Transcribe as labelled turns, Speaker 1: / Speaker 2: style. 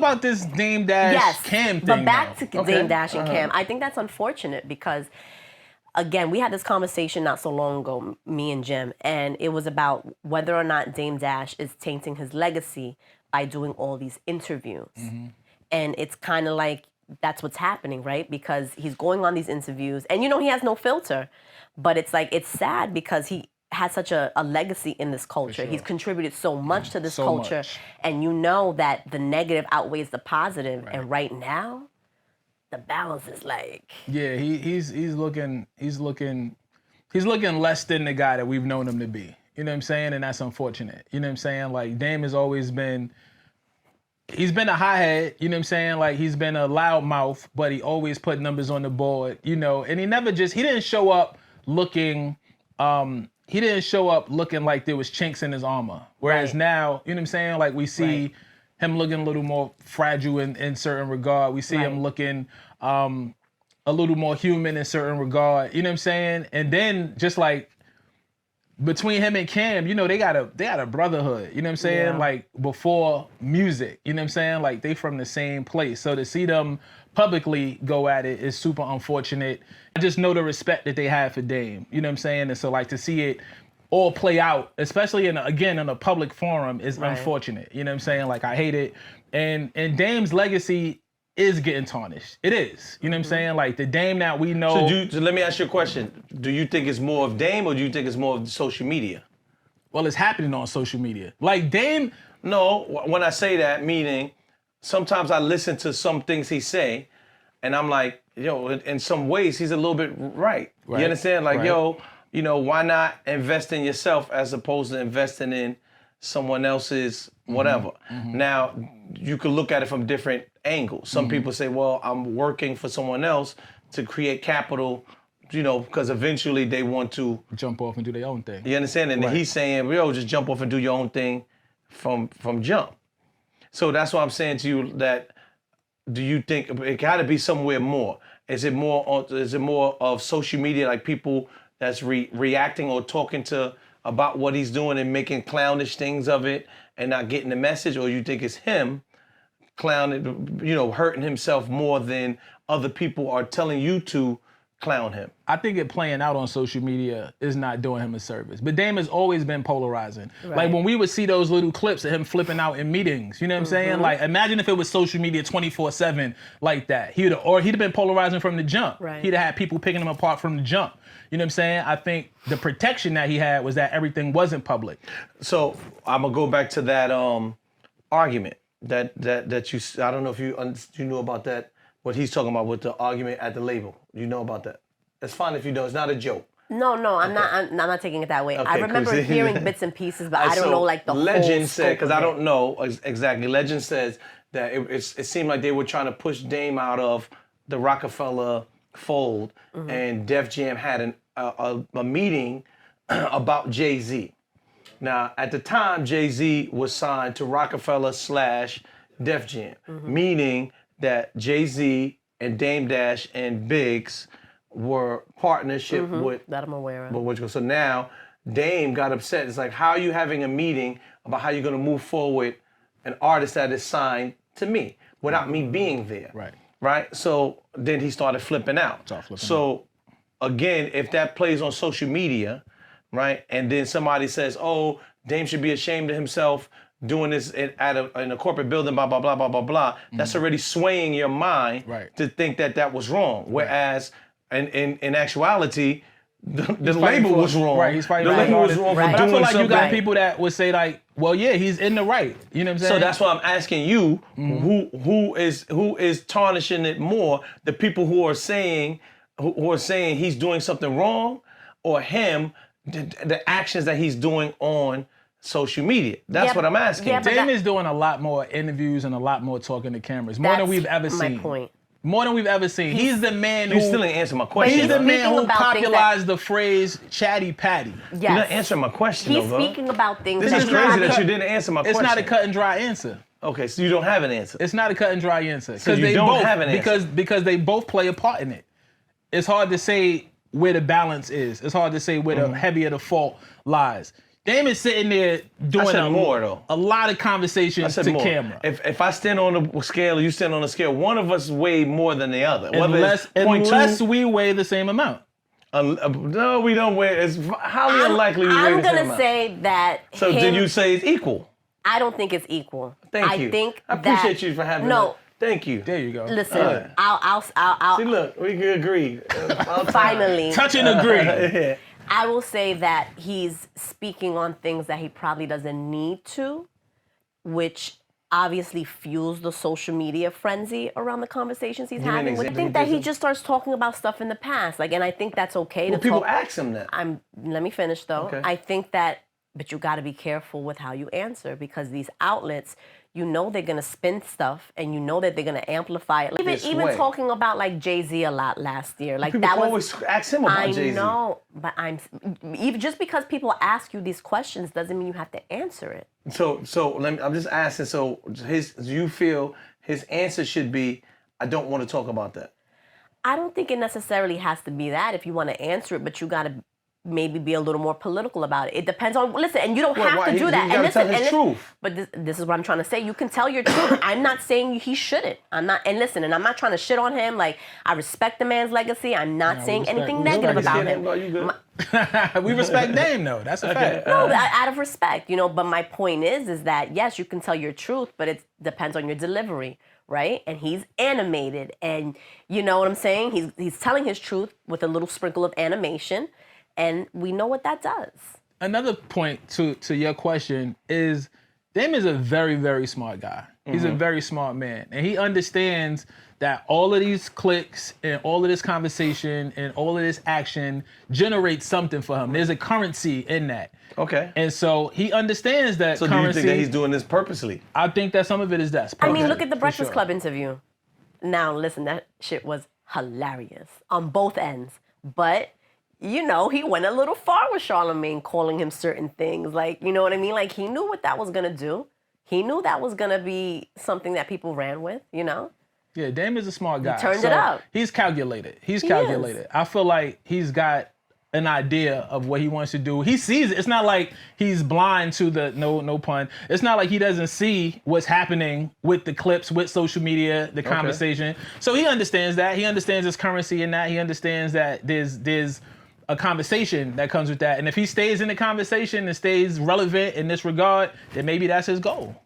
Speaker 1: about this Dame Dash Cam thing.
Speaker 2: But back
Speaker 1: though.
Speaker 2: to Dame Dash and Cam, I think that's unfortunate because, again, we had this conversation not so long ago, me and Jim, and it was about whether or not Dame Dash is tainting his legacy by doing all these interviews. And it's kind of like that's what's happening, right? Because he's going on these interviews, and he has no filter, but it's like, it's sad because he has such a legacy in this culture. Sure. He's contributed so much to this culture, and that the negative outweighs the positive. Right. And right now, the balance is like,
Speaker 1: he's looking less than the guy that we've known him to be. You know what I'm saying? And that's unfortunate. You know what I'm saying? Like, Dame has always been. He's been a hothead, you know what I'm saying? Like, he's been a loudmouth, but he always put numbers on the board, and he didn't show up looking like there was chinks in his armor. Whereas now, you know what I'm saying? Like, we see him looking a little more fragile in certain regard. We see him looking a little more human in certain regard, you know what I'm saying? And then just like, between him and Cam, they got a brotherhood, you know what I'm saying? Yeah. Like, before music, you know what I'm saying? Like, they from the same place. So to see them publicly go at it is super unfortunate. I just know the respect that they have for Dame, you know what I'm saying? And so, like, to see it all play out, especially in a public forum, is unfortunate. You know what I'm saying? Like, I hate it. And Dame's legacy is getting tarnished. It is. You know what I'm saying? Like, the Dame that we know.
Speaker 3: So let me ask you a question. Do you think it's more of Dame, or do you think it's more of social media?
Speaker 1: Well, it's happening on social media. Like, Dame.
Speaker 3: No, when I say that, meaning sometimes I listen to some things he say, and I'm like, in some ways he's a little bit right. You understand? Like, why not invest in yourself as opposed to investing in someone else's whatever. Now, you could look at it from different angles. Some people say, well, I'm working for someone else to create capital, because eventually they want to
Speaker 1: jump off and do their own thing.
Speaker 3: You understand? And he's saying, just jump off and do your own thing from jump. So that's why I'm saying to you that, do you think it got to be somewhere more? Is it more of social media, like people that's reacting or talking about what he's doing and making clownish things of it and not getting the message? Or you think it's him clowning, hurting himself more than other people are telling you to clown him?
Speaker 1: I think it playing out on social media is not doing him a service. But Dame has always been polarizing. Right. Like, when we would see those little clips of him flipping out in meetings, you know what I'm saying? Like, imagine if it was social media 24/7 like that. He'd have been polarizing from the jump. Right. He'd have had people picking him apart from the jump. You know what I'm saying? I think the protection that he had was that everything wasn't public.
Speaker 3: So I'm gonna go back to that argument that you. I don't know if you knew about that. What he's talking about with the argument at the label. You know about that? It's fine if you don't. It's not a joke.
Speaker 2: No, I'm not taking it that way. Okay, I remember hearing bits and pieces, but I don't know like the
Speaker 3: Legend
Speaker 2: whole
Speaker 3: said, because I don't know exactly. Legend says that it seemed like they were trying to push Dame out of the Roc-A-Fella fold, and Def Jam had a meeting about Jay-Z. Now, at the time, Jay-Z was signed to Roc-A-Fella / Def Jam, meaning that Jay-Z and Dame Dash and Biggs were partnership with.
Speaker 2: That I'm aware of.
Speaker 3: So now Dame got upset. It's like, how are you having a meeting about how you're going to move forward an artist that is signed to me without me being there? Right? So then he started flipping out. So again, if that plays on social media, right, and then somebody says, oh, Dame should be ashamed of himself doing this in a corporate building, blah, blah, blah, blah, blah, blah, that's already swaying your mind to think that was wrong. Whereas in actuality, the label was wrong.
Speaker 1: Right, he's fighting
Speaker 3: the label was wrong for doing something.
Speaker 1: But I feel like you got people that would say like, well, yeah, he's in the right. You know what I'm saying?
Speaker 3: So that's why I'm asking you, who is tarnishing it more? The people who are saying he's doing something wrong, or him, the actions that he's doing on social media. That's what I'm asking.
Speaker 1: Yeah, Dame is doing a lot more interviews and a lot more talking to cameras, more than we've ever seen.
Speaker 2: My point.
Speaker 1: More than we've ever seen. He's the man who...
Speaker 3: You still ain't answering my question.
Speaker 1: He's the man who popularized the phrase chatty patty.
Speaker 2: Yes.
Speaker 3: You're not answering my question,
Speaker 2: He's speaking about things...
Speaker 3: This is crazy that you didn't answer my question.
Speaker 1: It's not a cut and dry answer.
Speaker 3: Okay, so you don't have an answer.
Speaker 1: It's not a cut and dry answer.
Speaker 3: So you don't have an answer.
Speaker 1: Because they both play a part in it. It's hard to say where the balance is. It's hard to say where the heavier the fault lies. Dame is sitting there doing a lot of conversations to camera.
Speaker 3: If I stand on the scale, you stand on the scale, one of us weigh more than the other.
Speaker 1: Unless we weigh the same amount.
Speaker 3: No, we don't weigh. It's highly unlikely we weigh the same amount.
Speaker 2: I'm gonna say that.
Speaker 3: So did you say it's equal?
Speaker 2: I don't think it's equal.
Speaker 3: Thank you. I appreciate you for having that. Thank you.
Speaker 1: There you go.
Speaker 2: Listen, I'll
Speaker 3: see. Look, we can agree.
Speaker 2: Finally,
Speaker 1: touch and agree.
Speaker 2: I will say that he's speaking on things that he probably doesn't need to, which obviously fuels the social media frenzy around the conversations he's having. I think that he just starts talking about stuff in the past, and I think that's okay.
Speaker 3: Well, people ask him that.
Speaker 2: Let me finish though. Okay. I think that, but you got to be careful with how you answer, because these outlets, you know, they're gonna spin stuff, and you know that they're gonna amplify it. Even talking about like Jay-Z a lot last year, like
Speaker 3: people always ask him about Jay-Z.
Speaker 2: I know, but even just because people ask you these questions doesn't mean you have to answer it.
Speaker 3: So I'm just asking. So you feel his answer should be, I don't want to talk about that.
Speaker 2: I don't think it necessarily has to be that if you want to answer it, but you got to maybe be a little more political about it. It depends on, listen, and you don't have to do that.
Speaker 3: You gotta tell his truth.
Speaker 2: But this is what I'm trying to say. You can tell your truth. I'm not saying he shouldn't. I'm not, and listen, and I'm not trying to shit on him. Like, I respect the man's legacy. I'm not saying anything negative about him.
Speaker 1: We respect Dame, though. That's a fact.
Speaker 2: No, out of respect, but my point is that, yes, you can tell your truth, but it depends on your delivery, right? And he's animated, and you know what I'm saying? He's telling his truth with a little sprinkle of animation. And we know what that does. Another
Speaker 1: point to your question is, Dame is a very, very smart guy. He's a very smart man. And he understands that all of these clicks and all of this conversation and all of this action generates something for him. There's a currency in that.
Speaker 3: Okay.
Speaker 1: And so he understands that currency.
Speaker 3: So do you think that he's doing this purposely?
Speaker 1: I think that some of it is that.
Speaker 2: I mean, look at the Breakfast Club interview. Now, listen, that shit was hilarious on both ends. But he went a little far with Charlamagne, calling him certain things. Like, you know what I mean? Like, he knew what that was going to do. He knew that was going to be something that people ran with,
Speaker 1: Yeah, Dame is a smart guy.
Speaker 2: He turned it up.
Speaker 1: He's calculated. I feel like he's got an idea of what he wants to do. He sees it. It's not like he's blind to the, no pun. It's not like he doesn't see what's happening with the clips, with social media, the conversation. So he understands that. He understands his currency in that. He understands that there's a conversation that comes with that. And if he stays in the conversation and stays relevant in this regard, then maybe that's his goal.